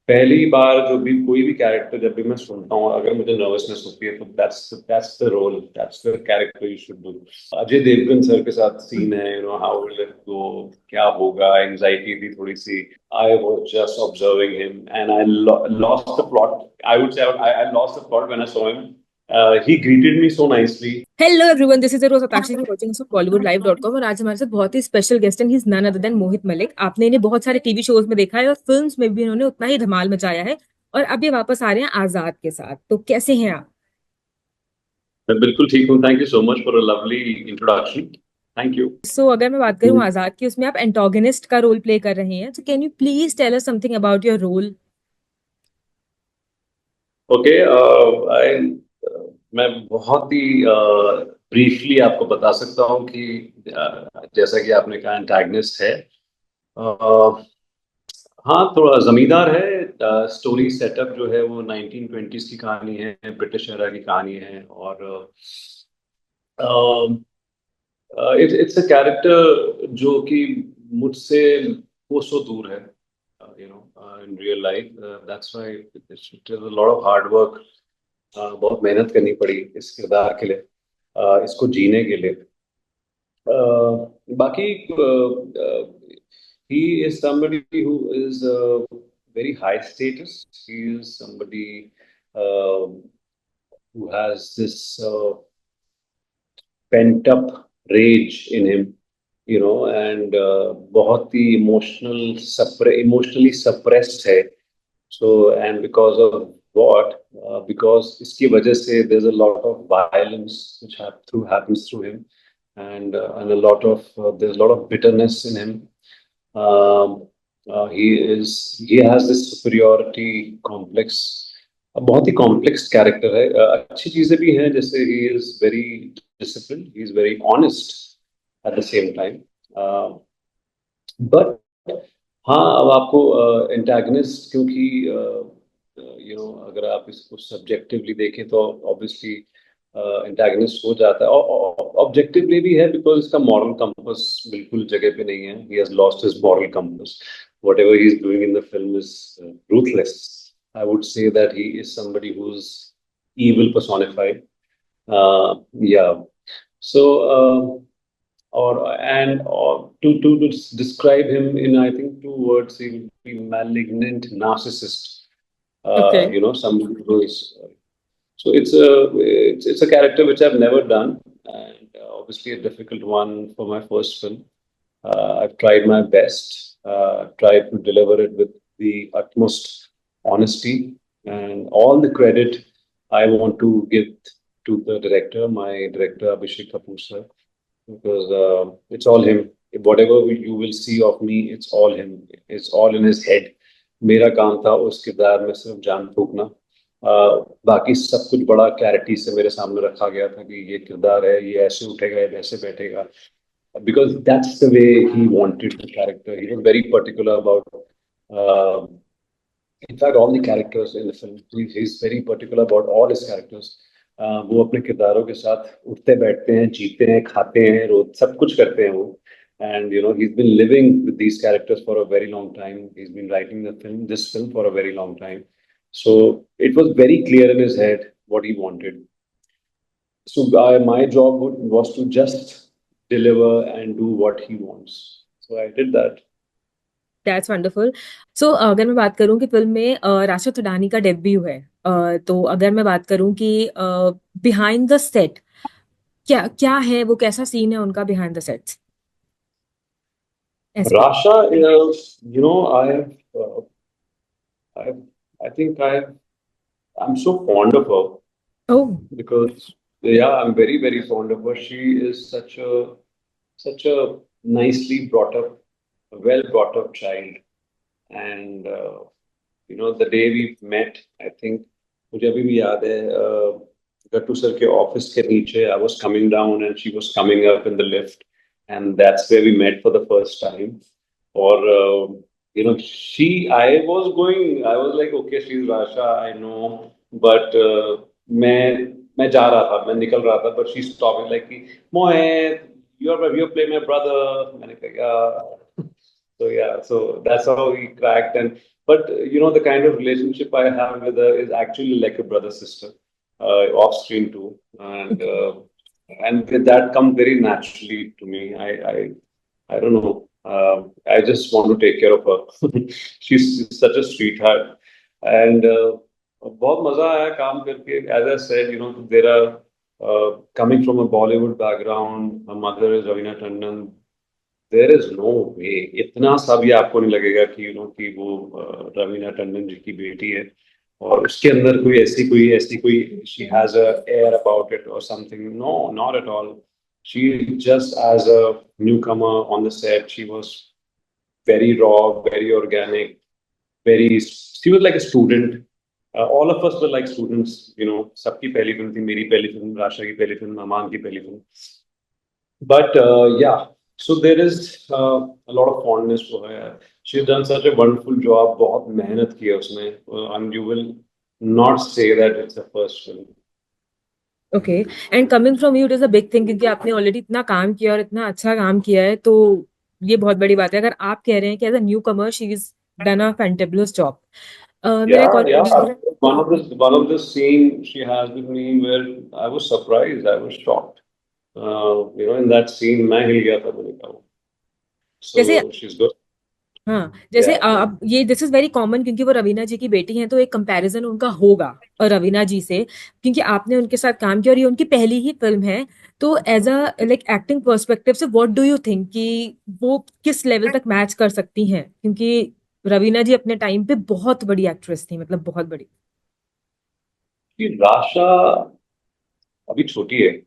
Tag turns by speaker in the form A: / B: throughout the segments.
A: पहली बार जो भी कोई भी कैरेक्टर जब भी मैं सुनता हूँ, अगर मुझे नर्वसनेस होती है तो that's the role, that's the character you should do. Ajay Devgan sir के साथ सीन है, हाउ विल इट गो, क्या होगा, एंजाइटी थी थोड़ी सी। I was just observing him and I lost the plot. I would say I lost the plot when I saw him. He greeted me so nicely.
B: Hello everyone, this is Roz Atakshi watching so bollywoodlive.com। और आज हमारे साथ बहुत ही special guest हैं। He is none other than Mohit Malik. आपने इन्हें बहुत सारे टीवी शोज में देखा है और फिल्म्स में भी इन्होंने उतना ही धमाल मचाया है। और अब ये वापस आ रहे हैं आजाद के साथ। तो कैसे हैं आप?
A: मैं बिल्कुल ठीक हूँ, thank you so much for a lovely introduction. Thank you.
B: अगर मैं बात करूं आजाद की, उसमें आप एंटोगनिस्ट का रोल प्ले कर रहे हैं। तो can you please tell us something about your role?
A: Okay. I मैं बहुत ही ब्रीफली आपको बता सकता हूँ कि जैसा कि आपने कहा एंटैगनिस्ट है। हाँ, थोड़ा जमींदार है। स्टोरी सेटअप जो है वो 1920s की कहानी है, ब्रिटिश एरा की कहानी है। और इट्स अ कैरेक्टर जो कि मुझसे कोसों दूर है, in real life. That's why it is a lot of hard work. बहुत मेहनत करनी पड़ी इस किरदार के लिए, इसको जीने के लिए। बाकी he is somebody who is very high status. He is somebody uh, who has this pent up rage in him, and बहुत ही emotionally suppressed है. So, and because of what? Because इसकी वजह से there's a lot of violence which happens through him, and there's a lot of bitterness in him. Um, he has this superiority complex. बहुत ही complex character है। अच्छी चीजें भी हैं, जैसे he is very discipline, he is very honest at the same time. But हाँ, अब आपको एंटागनिस्ट, क्योंकि अगर आप इसको सब्जेक्टिवली देखें तो ऑब्वियसली एंटागनिस्ट हो जाता है, और ऑब्जेक्टिवली भी है, बिकॉज इसका मॉरल कंपस बिल्कुल जगह पे नहीं है। He has lost his moral compass. whatever he is doing in the film is ruthless. I would say that he is somebody who's evil personified. Yeah. So, to describe him in, I think, two words, he would be malignant narcissist.
B: Okay.
A: Somebody who is. So it's a character which I've never done, and obviously a difficult one for my first film. I've tried my best, tried to deliver it with the utmost honesty, and all the credit I want to give to the director, my director Abhishek Kapoor sir, because it's all him. Whatever you will see of me, it's all him. It's all in his head. मेरा काम था उस किरदार में सिर्फ जान फूकना। बाकी सब कुछ बड़ा क्लैरिटी से मेरे सामने रखा गया था कि ये किरदार है, ये ऐसे उठेगा, ये वैसे बैठेगा, because that's the way he wanted the character. He was very particular about, uh, in fact, all the characters in the film. He's very particular about all his characters. वो अपने किरदारों के साथ उठते बैठते हैं, जीते हैं, खाते हैं, रोज सब कुछ करते हैं वो। And he's been living with these characters for a very long time. He's been writing this film for a very long time. So it was very clear in his head what he wanted. So my job was to just deliver and do what he wants. So I did that.
B: That's wonderful. अगर मैं बात करूं कि film में राशिद थोडानी का debut है, तो अगर मैं बात करूं कि बिहाइंड द सेट क्या क्या है, वो कैसा सीन है उनका बिहाइंड द सेट्स एज पर?
A: Rasha, uh, I, I think I'm so fond of her
B: oh.
A: because, yeah, I'm very, very fond of her. She is such a nicely brought up, well brought up child. And, the day we met, I think, मुझे अभी भी याद है, गट्टू sir के office के नीचे, I was coming down and she was coming up in the lift, and that's where we met for the first time. Or, I was like, okay, she's Rasha, I know, but मैं जा रहा था, मैं निकल रहा था, but she stopped me like, Mohit, you're playing my brother. मैंने कहा, yeah. So yeah, so that's how we cracked, and But the kind of relationship I have with her is actually like a brother sister, off screen too,
B: Okay.
A: and with that come very naturally to me. I don't know. I just want to take care of her. She's such a sweetheart, and बहुत मजा आया काम करके. As I said, there are coming from a Bollywood background. Her mother is Ravina Tandon. There is no way इतना सा भी आपको नहीं लगेगा कि कि वो रवीना टंडन जी की बेटी है और उसके अंदर कोई she has a air about it और something. No, not at all. She just as a new Qamar on the set she was very raw, very organic, very. She was like a student. All of us were like students. सबकी पहली film थी, मेरी पहली film, Rasha की पहली film, अमान की पहली film. But yeah, so there is a lot of fondness for her. She's done such a wonderful job. बहुत मेहनत की है उसने, and you will not say that it's a first film.
B: Okay. And coming from you it is a big thing, क्योंकि आपने already इतना काम किया और इतना अच्छा काम किया है, तो ये बहुत बड़ी बात है. अगर आप कह रहे हैं कि as a new comer she is done a fantabulous job. मेरा एक
A: Yeah,
B: और
A: yeah.
B: Question.
A: One of the scene she has with me where I was surprised, I was shocked. In that scene, मैं हिल गया था, मैंने कहा.
B: जैसे,
A: So she's good.
B: हाँ, जैसे
A: Yeah.
B: अब ये दिस इज वेरी कॉमन, क्योंकि वो रवीना जी की बेटी हैं, तो एक कंपैरिजन उनका होगा और रवीना जी से, क्योंकि आपने उनके साथ काम किया और ये उनकी पहली ही फिल्म है. तो as a like acting perspective से व्हाट डू यू थिंक कि वो किस लेवल तक मैच कर सकती हैं, क्योंकि रवीना जी अपने टाइम पे बहुत बड़ी एक्ट्रेस थी, मतलब बहुत बड़ी.
A: कि राशा अभी छोटी है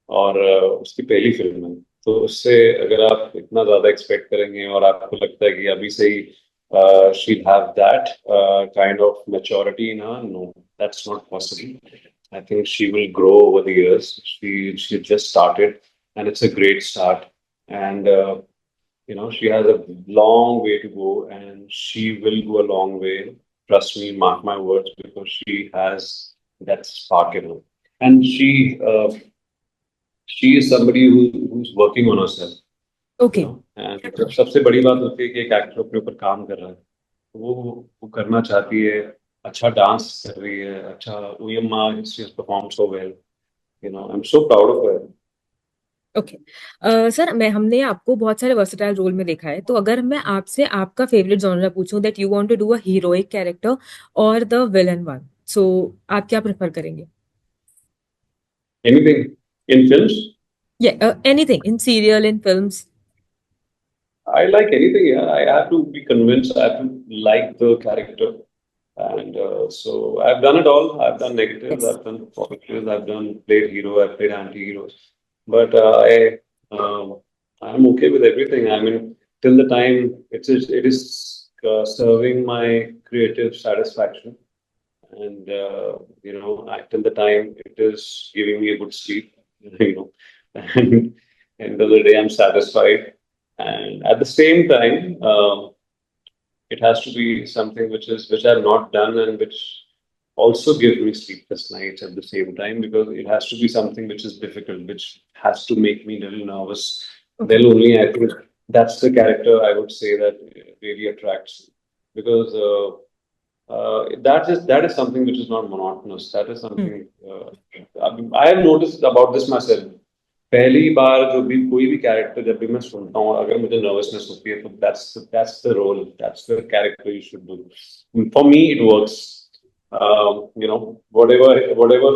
A: और उसकी पहली फिल्म है, तो उससे अगर आप इतना ज्यादा एक्सपेक्ट करेंगे और आपको लगता है कि अभी से ही she have that kind of maturity in her, no, that's not possible. I think she will grow over the years. She just started, and it's a great start. And she has a long way to go, and she will go a long way. Trust me, mark my words, because she has that spark in her, and she is somebody who's working on herself.
B: Okay.
A: And जब सबसे बड़ी बात होती है कि एक actor अपने ऊपर काम कर रहा है, तो वो करना चाहती है. अच्छा डांस कर रही है, अच्छा उयम्मा, she has perform so well. I am so proud of her.
B: Okay. Sir, मैं हमने आपको बहुत सारे वर्सेटाइल रोल में देखा है, तो अगर मैं आपसे आपका फेवरेट जॉनरा पूछूं, that you want to do a heroic character और द विलन वन, सो आप क्या प्रेफर करेंगे?
A: Anything in films.
B: या anything in serial, in films.
A: I like anything. Yeah, I have to be convinced. I have to like the character. And so I've done it all. I've done negatives,
B: Yes.
A: I've done positives, I've done played hero, I've played anti-heroes. But I'm okay with everything. I mean, till the time it is serving my creative satisfaction, and till the time it is giving me a good sleep, and end of the day I'm satisfied. And at the same time, it has to be something which I've not done and which also gives me sleepless nights at the same time, because it has to be something which is difficult, which has to make me a little nervous.
B: Okay.
A: Then only I think that's the character I would say that really attracts me. Because that is something which is not monotonous. That is
B: Hmm.
A: something I have noticed about this myself. पहली बार जो भी कोई भी character जब भी मैं सुनता हूँ, अगर मुझे नर्वसनेस होती है, तो that's the role, that's the character you should do. For me it works. Whatever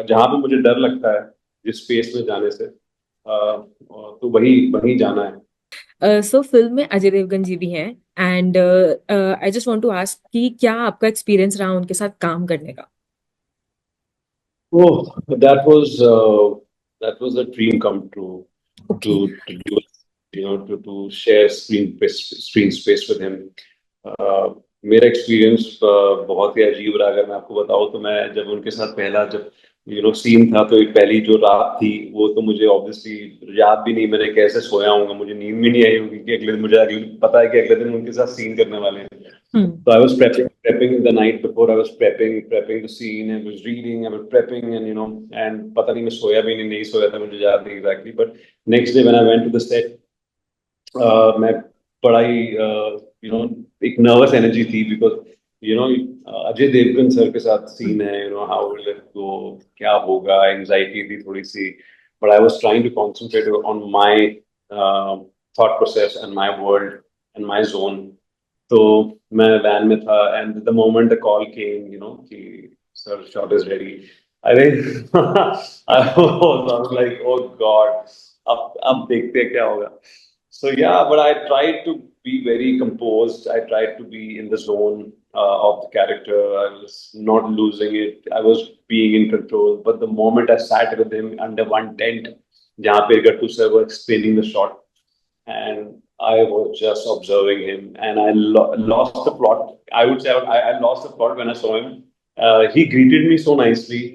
A: जहाँ पे मुझे डर लगता है जिस स्पेस में जाने से, तो वही वही जाना है.
B: सो फिल्म में अजय देवगन जी भी हैं, and I just want to ask कि क्या आपका एक्सपीरियंस रहा उनके साथ काम करने का?
A: Oh, that was a dream come true,
B: okay.
A: to do, to share screen space with him. मेरा एक्सपीरियंस बहुत ही अजीब रहा. अगर मैं आपको बताऊं, तो मैं जब उनके साथ पहला जब सीन था, तो एक पहली जो रात थी, वो तो मुझे ऑब्वियसली याद भी नहीं मैंने कैसे सोया हूँ. मुझे नींद भी नहीं आई होगी कि अगले पता है कि अगले दिन उनके साथ सीन करने वाले हैं.
B: हम्म.
A: So I was prepping the night before. I was prepping the scene. I was reading. I was prepping, and पता नहीं मैं सोया भी नहीं सोया था, मुझे याद नहीं exactly. But next day when I went to the set, मैं बड़ा ही एक नर्वस एनर्जी थी, बिकॉज अजय देवगन सर के साथ सीन है, हाउ विल इट गो, क्या होगा, एंजाइटी थी थोड़ी सी, but I was trying to concentrate on my thought process and my world and my zone. तो मैं वैन में था, and the moment the call came, कि सर शॉट इज रेडी. अरे I was like, oh god, अब देखते हैं क्या होगा. So yeah, but I tried to be very composed. I tried to be in the zone of the character. I was not losing it. I was being in control. But the moment I sat with him under one tent, जहाँ पे Gattu sir were explaining the shot, and I was just observing him, and I lost the plot. I would say I lost the plot when I saw him. He greeted me so nicely.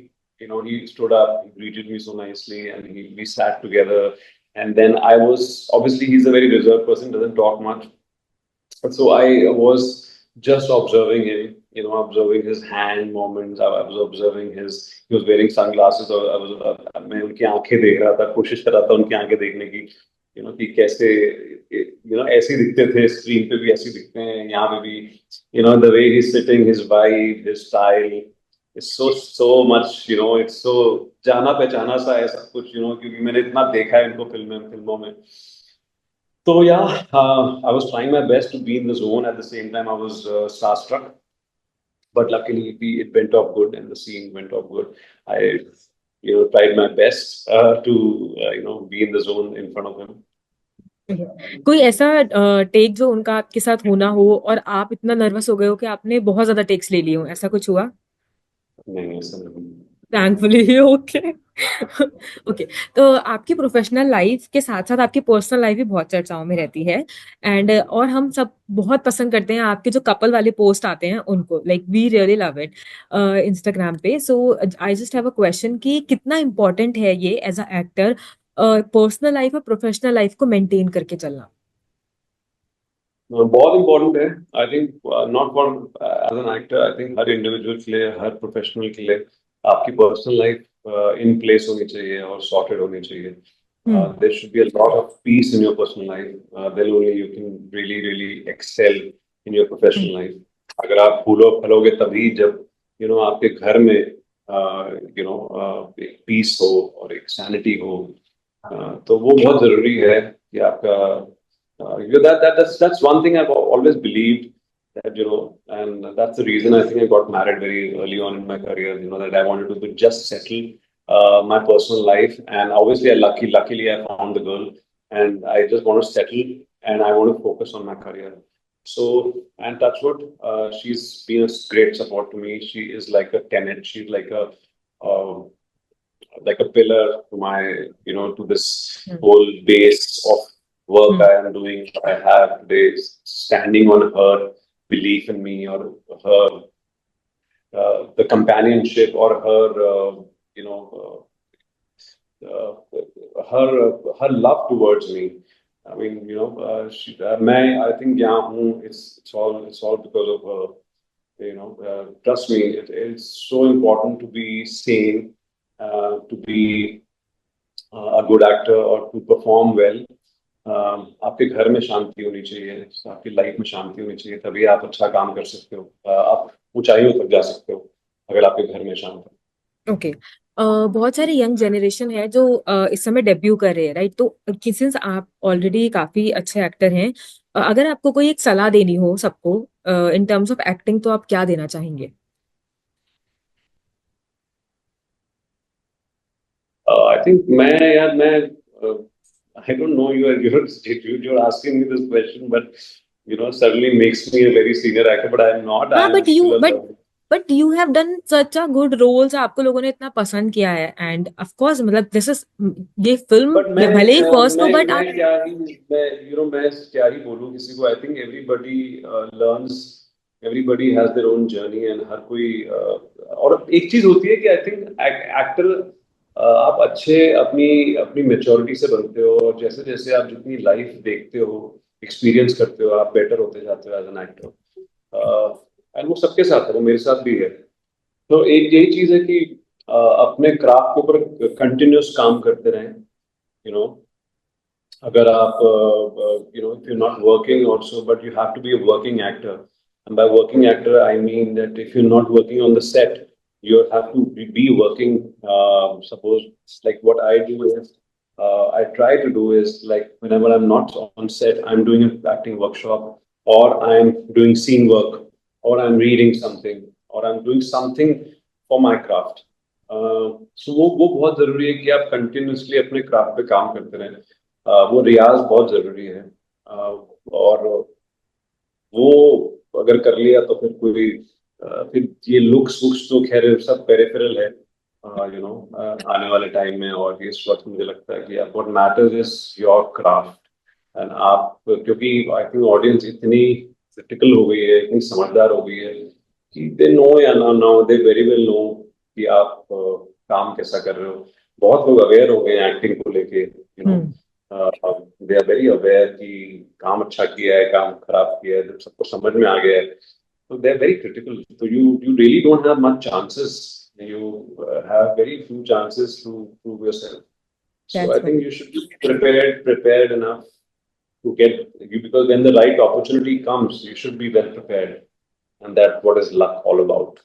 A: He stood up, he greeted me so nicely, and we sat together. And then I was, obviously, he's a very reserved person, doesn't talk much. So I was just observing him, observing his hand movements. I was observing he was wearing sunglasses. और मैं उनकी आंखें देख रहा था, कोशिश कर रहा था उनकी आंखें देखने की, कि कैसे, ऐसे ही दिखते थे, स्क्रीन पे भी ऐसे ही दिखते हैं, यहाँ पे भी, the way he's sitting, his vibe, his style, it's so much, it's so जाना पहचाना सा है सब कुछ, क्योंकि मैंने इतना देखा है इनको फिल्मों में. So yeah, I was trying my best to be in the zone. At the same time, I was starstruck, but luckily it went off good, and the scene went off good. I, tried my best to be in the zone in front of him.
B: कोई ऐसा take जो उनका आपके साथ होना हो और आप इतना नर्वस हो गए हो कि आपने बहुत ज्यादा टेक्स ले लिए हो, ऐसा कुछ हुआ?
A: नहीं, ऐसा नहीं.
B: थैंकफुली. ओके. ओके. तो आपकी प्रोफेशनल लाइफ के साथ साथ आपकी पर्सनल लाइफ भी बहुत चर्चाओं में रहती है, एंड और हम सब बहुत पसंद करते हैं आपके जो कपल वाले पोस्ट आते हैं उनको, like we really love it Instagram पे. So I just have a question कि कितना इम्पोर्टेंट है ये as a actor, personal life और प्रोफेशनल लाइफ को मेंटेन करके चलना?
A: बहुत इम्पोर्टेंट है. I think not for as an actor, I think हर इंडिविजुअल के लिए, हर प्रोफेशनल के लिए आपकी पर्सनल लाइफ इन प्लेस होनी चाहिए और सॉर्टेड होनी चाहिए. There should be a lot of peace in your personal life. Then only you can really excel in your professional life. अगर आप फलोगे तभी जब आपके घर में एक पीस हो और एक सैनिटी हो. तो वो बहुत जरूरी है कि आपका that's one thing I've always believed, that and that's the reason I think I got married very early on in my career, that I wanted to just settle my personal life, and obviously luckily I found the girl, and I just want to settle, and I want to focus on my career. So, and touch wood, she's been a great support to me. She is like a tenet. She's uh, like a pillar to my, to this whole base of work I am doing. I have today, standing on her belief in me, or her the companionship, or her her love towards me. I mean, I think it's all because of her. Trust me, it's so important to be sane, to be a good actor, or to perform well. आपके घर में शांति होनी चाहिए, आपकी life में शांति होनी चाहिए, तभी आप अच्छा काम कर सकते हो, आप ऊंचाइयों तक जा सकते हो अगर आपके घर में शांत है.
B: ओके. बहुत सारे यंग जनरेशन है जो इस समय डेब्यू कर रहे हैं, राइट? तो सिंस आप ऑलरेडी काफी अच्छे एक्टर हैं, अगर आपको कोई एक सलाह देनी हो सबको इन टर्म्स ऑफ एक्टिंग, तो आप क्या देना चाहेंगे?
A: I think I don't know, you're asking me this question, but suddenly makes me a very senior actor, but I'm not.
B: हाँ,
A: I am still a learner.
B: But you have done such a good roles, आपको लोगों ने इतना पसंद किया है, and of course मतलब this is, ये फिल्म
A: But मैं
B: भले ही फर्स्ट हो, बट
A: मैं
B: आप
A: क्या ही मैं क्या ही बोलूँ किसी को. I think everybody learns, everybody has their own journey, and हर कोई और एक चीज होती है कि आई थिंक एक्टर, आप अच्छे अपनी अपनी मेच्योरिटी से बनते हो, और जैसे जैसे आप जितनी लाइफ देखते हो, एक्सपीरियंस करते हो, आप बेटर होते जाते हो एज एन एक्टर. एंड वो सबके साथ है, वो मेरे साथ भी है. तो एक यही चीज है कि अपने क्राफ्ट के ऊपर कंटिन्यूस काम करते रहें, अगर आप if you're not working also, but you have to be a working actor. And by working actor, I mean that if you're not working on the set, you have to be working. Suppose like what I do is, I try to do is like whenever I'm not on set, I'm doing an acting workshop, or I'm doing scene work, or I'm reading something, or I'm doing something for my craft. सो वो बहुत जरूरी है कि आप continuously अपने craft पे काम करते रहें. वो रियाज बहुत जरूरी है. और वो अगर कर लिया तो फिर कोई फिर ये लुक्स वुक्स तो खैर सब पेरिफेरल है. आने वाले टाइम में और इस वक्त मुझे लगता है कि what matters is your craft. And आप क्योंकि आई थिंक ऑडियंस इतनी क्रिटिकल हो गई है, इतनी समझदार हो गई है कि दे नो या ना no, they very well no कि आप काम कैसा कर रहे हो. बहुत लोग अवेयर हो गए हैं एक्टिंग को लेके. दे आर वेरी अवेयर कि काम अच्छा किया है, काम खराब किया है, जब सबको समझ में आ गया है. So they're very critical. So you really don't have much chances. You have very few chances to prove yourself. So
B: That's
A: I think you should be prepared enough to get you, because when the right opportunity comes, you should be well prepared, and that's what is luck all about.